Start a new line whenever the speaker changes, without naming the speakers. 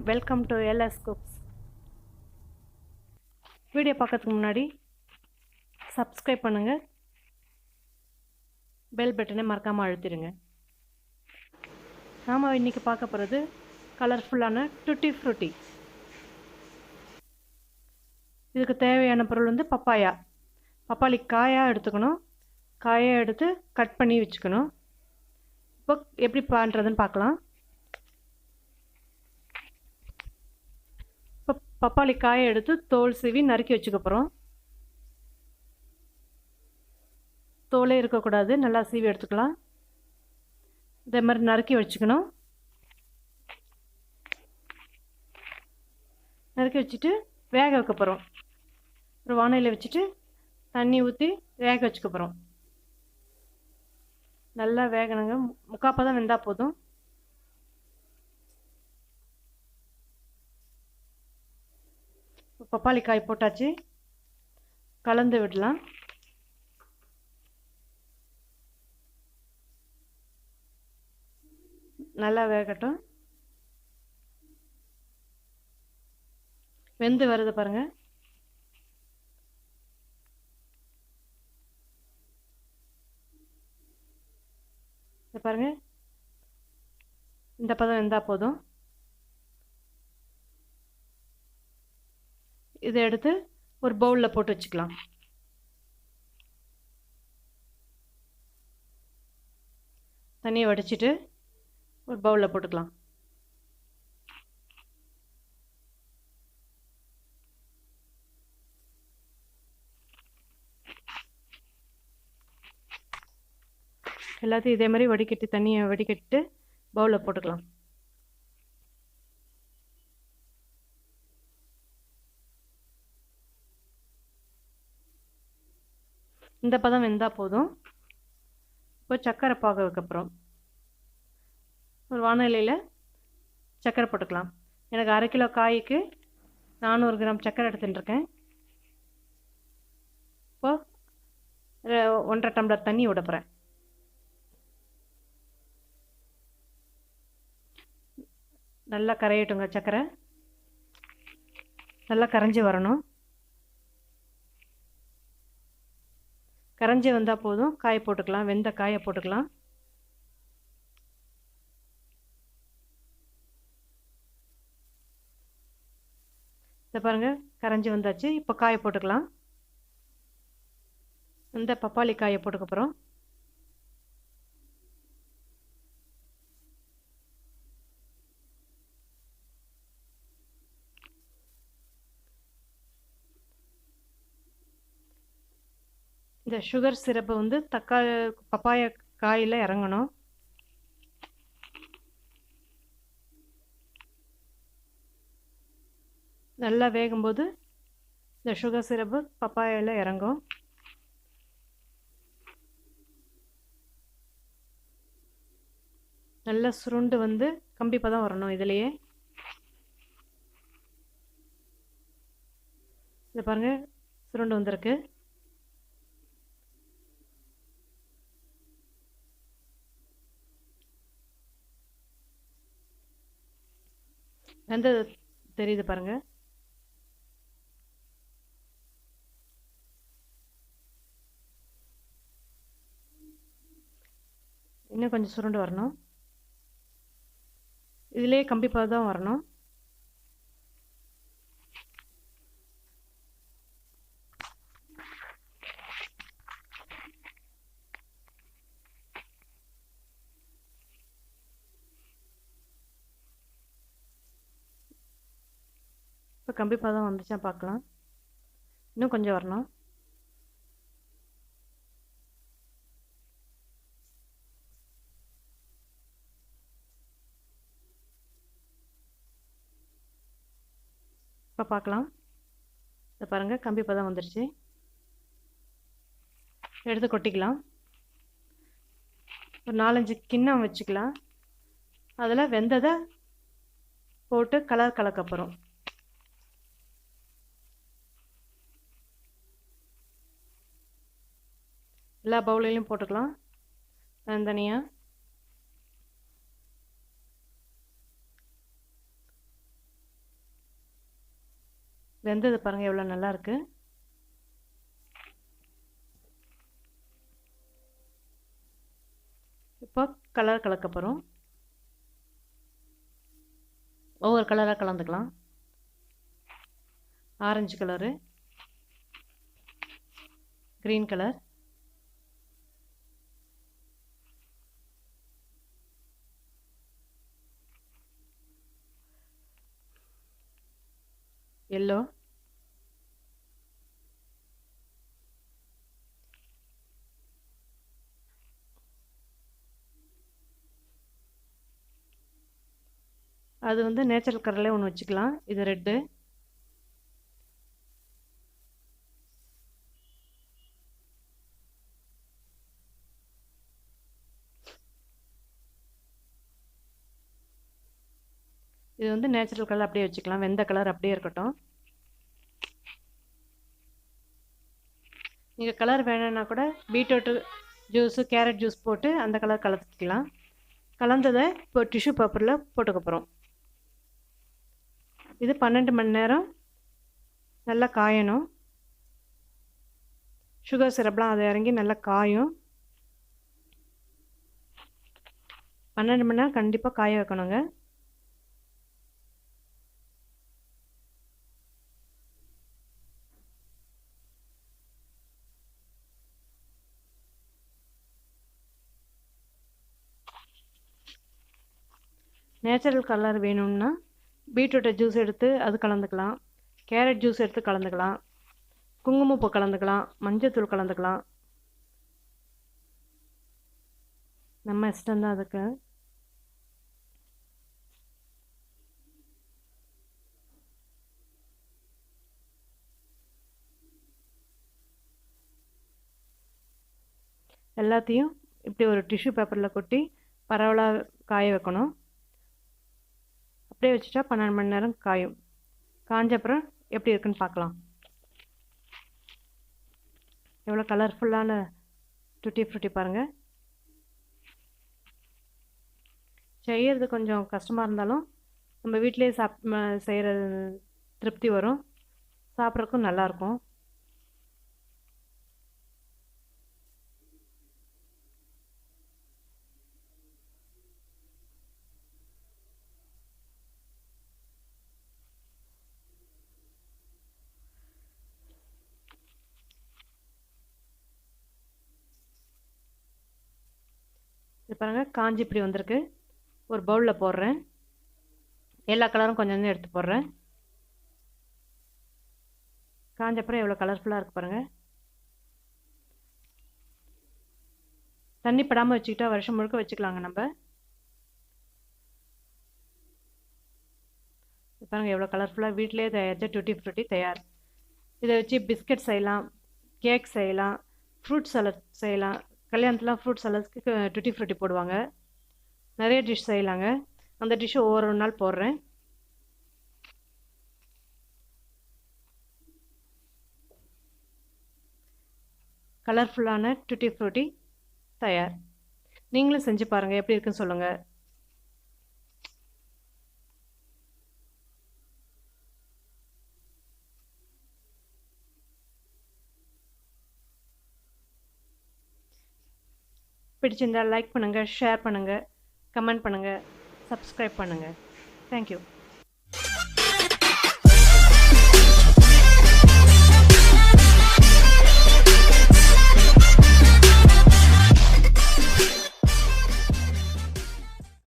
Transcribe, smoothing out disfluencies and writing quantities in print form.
Welcome to L S cooks. Video பார்க்கறதுக்கு முன்னாடி subscribe பண்ணுங்கள், பெல் பட்டனை மறக்காமல் அழுத்திடுங்க. நாம் இன்றைக்கி பார்க்க போகிறது கலர்ஃபுல்லான டுட்டி ஃப்ரூட்டி. இதுக்கு தேவையான பொருள் வந்து பப்பாளி காயாக எடுத்துக்கணும். காயாக எடுத்து கட் பண்ணி வச்சுக்கணும். இப்போ எப்படி பண்ணுறதுன்னு பார்க்கலாம். இப்போ பப்பாளி காயை எடுத்து தோல் சீவி நறுக்கி வச்சுக்க போகிறோம். தோலே இருக்கக்கூடாது, நல்லா சீவி எடுத்துக்கலாம். இதே மாதிரி நறுக்கி வச்சுக்கணும். நறுக்கி வச்சுட்டு வேக வைக்க போகிறோம். ஒரு வானலியில் வச்சுட்டு தண்ணி ஊற்றி வேக வச்சுக்க போகிறோம். நல்லா வேகணுங்க, முக்காப்பதம் வெந்தால் போதும். பப்பாளி காய் போட்டாச்சு, கலந்து விடலாம். நல்லா வேகட்டும். வெந்து வருது பாருங்க. பாருங்க, இந்த பதம் வெந்தா போதும். இதை எடுத்து ஒரு பவுலில் போட்டு வச்சுக்கலாம். தண்ணியை வடிச்சிட்டு ஒரு பவுலில் போட்டுக்கலாம். எல்லாத்தையும் இதே மாதிரி வடிகட்டி தண்ணியை வடிகட்டிட்டு பவுலில் போட்டுக்கலாம். இந்த பதம் வெந்தால் போதும். இப்போ சர்க்கரை பாக வைக்க போகிறோம். ஒரு வானலியில் சர்க்கரை போட்டுக்கலாம். எனக்கு 1/2 கிலோ காய்க்கு 400 கிராம் சர்க்கரை எடுத்துட்டுருக்கேன். இப்போ 1.5 டம்ளர் தண்ணி விட போகிறேன். நல்லா கரையட்டுங்க. சர்க்கரை நல்லா கரைஞ்சி வரணும். கரைஞ்சி வந்தால் போதும். காயை போட்டுக்கலாம். வெந்த காயை போட்டுக்கலாம். இதை பாருங்கள், கரைஞ்சி வந்தாச்சு. இப்போ காயை போட்டுக்கலாம். இந்த பப்பாளி காயை போட்டுக்க போகிறோம். இந்த சுகர் சிரப்பு வந்து பப்பாய காயில் இறங்கணும். நல்லா வேகும்போது இந்த சுகர் சிரப்பு பப்பாயில் இறங்கும். நல்லா சுருண்டு வந்து கம்பி பதம் வரணும். இதுலேயே இதை பாருங்கள், சுருண்டு வந்திருக்கு. வெந்தது தெரியுது பாருங்க. இன்னும் கொஞ்சம் சுருண்டு வரணும். இதுலேயே கம்பி பதம் வரணும். இப்போ கம்பி பதம் வந்துச்சா பார்க்கலாம். இன்னும் கொஞ்சம் வரணும். இப்போ பார்க்கலாம். இதை பாருங்கள், கம்பி பதம் வந்துடுச்சு. எடுத்து கொட்டிக்கலாம். ஒரு 4-5 கிண்ணம் வச்சுக்கலாம். அதில் வெந்ததை போட்டு கலக்க போகிறோம். எல்லா பவுலையும் போட்டுக்கலாம் தனித்தனியாக. வெந்தது பாருங்கள் எவ்வளோ நல்லா இருக்கு. இப்போ கலர் கலக்க போகிறோம். ஒவ்வொரு கலராக கலந்துக்கலாம். Orange colour, green colour, yellow, அது வந்து நேச்சுரல் கலர்லேயே ஒன்று வச்சுக்கலாம். இது ரெட்டு, இது வந்து நேச்சுரல் கலர் அப்படியே வச்சுக்கலாம். வெந்த கலர் அப்படியே இருக்கட்டும். நீங்கள் கலர் வேணும்னா கூட பீட்ரூட்டு ஜூஸு, கேரட் ஜூஸ் போட்டு அந்த கலர் கலந்துக்கலாம். கலந்ததை இப்போ டிஷ்யூ பேப்பரில் போட்டுக்க போகிறோம். இது 12 மணி நேரம் நல்லா காயணும். சுகர் சிரப்லாம் அதை இறங்கி நல்லா காயும். 12 மணி நேரம் கண்டிப்பாக காய வைக்கணுங்க. நேச்சுரல் கலர் வேணும்னா பீட்ரூட்டை ஜூஸ் எடுத்து அது கலந்துக்கலாம், கேரட் ஜூஸ் எடுத்து கலந்துக்கலாம், குங்குமப்பூ கலந்துக்கலாம், மஞ்சத்தூள் கலந்துக்கலாம். நம்ம இஷ்டம்தான் அதுக்கு. எல்லாத்தையும் இப்படி ஒரு டிஷ்யூ பேப்பரில் கொட்டி பரவலாக காய வைக்கணும். அப்படியே வச்சுட்டா 12 மணி நேரம் காயும். காஞ்ச அப்புறம் எப்படி இருக்குன்னு பார்க்கலாம். எவ்வளோ கலர்ஃபுல்லான டுட்டி ஃப்ரூட்டி பாருங்கள். செய்கிறது கொஞ்சம் கஷ்டமாக இருந்தாலும் நம்ம வீட்டிலேயே செய்கிற திருப்தி வரும், சாப்பிட்றதுக்கும் நல்லாயிருக்கும். இது பாருங்கள் காஞ்சி இப்படி வந்திருக்கு. ஒரு பவுலில் போடுறேன். எல்லா கலரும் கொஞ்சம் கொஞ்சம் எடுத்து போடுறேன். காஞ்சப்புறம் எவ்வளோ கலர்ஃபுல்லாக இருக்குது பாருங்கள். தண்ணி படாமல் வச்சுக்கிட்டா வருஷம் முழுக்க வச்சுக்கலாங்க நம்ம. பாருங்கள் எவ்வளோ கலர்ஃபுல்லாக வீட்டிலே தயாரித்த டுட்டி ஃப்ரூட்டி தயார். இதை வச்சு பிஸ்கட் செய்யலாம், கேக் செய்யலாம், ஃப்ரூட் சலட் செய்யலாம். கல்யாணத்துலாம் ஃப்ரூட் சலட்ஸ்க்கு டுட்டி ஃப்ரூட்டி போடுவாங்க. நிறைய டிஷ் செய்யலாங்க. அந்த டிஷ்ஷு ஒவ்வொரு நாள் போடுறேன். கலர்ஃபுல்லான டுட்டி ஃப்ரூட்டி தயார். நீங்களும் செஞ்சு பாருங்கள், எப்படி இருக்குன்னு சொல்லுங்கள். பிடிச்சிருந்தால் லைக் பண்ணுங்கள், ஷேர் பண்ணுங்கள், கமெண்ட் பண்ணுங்கள், சப்ஸ்கிரைப் பண்ணுங்கள். தேங்க்யூ.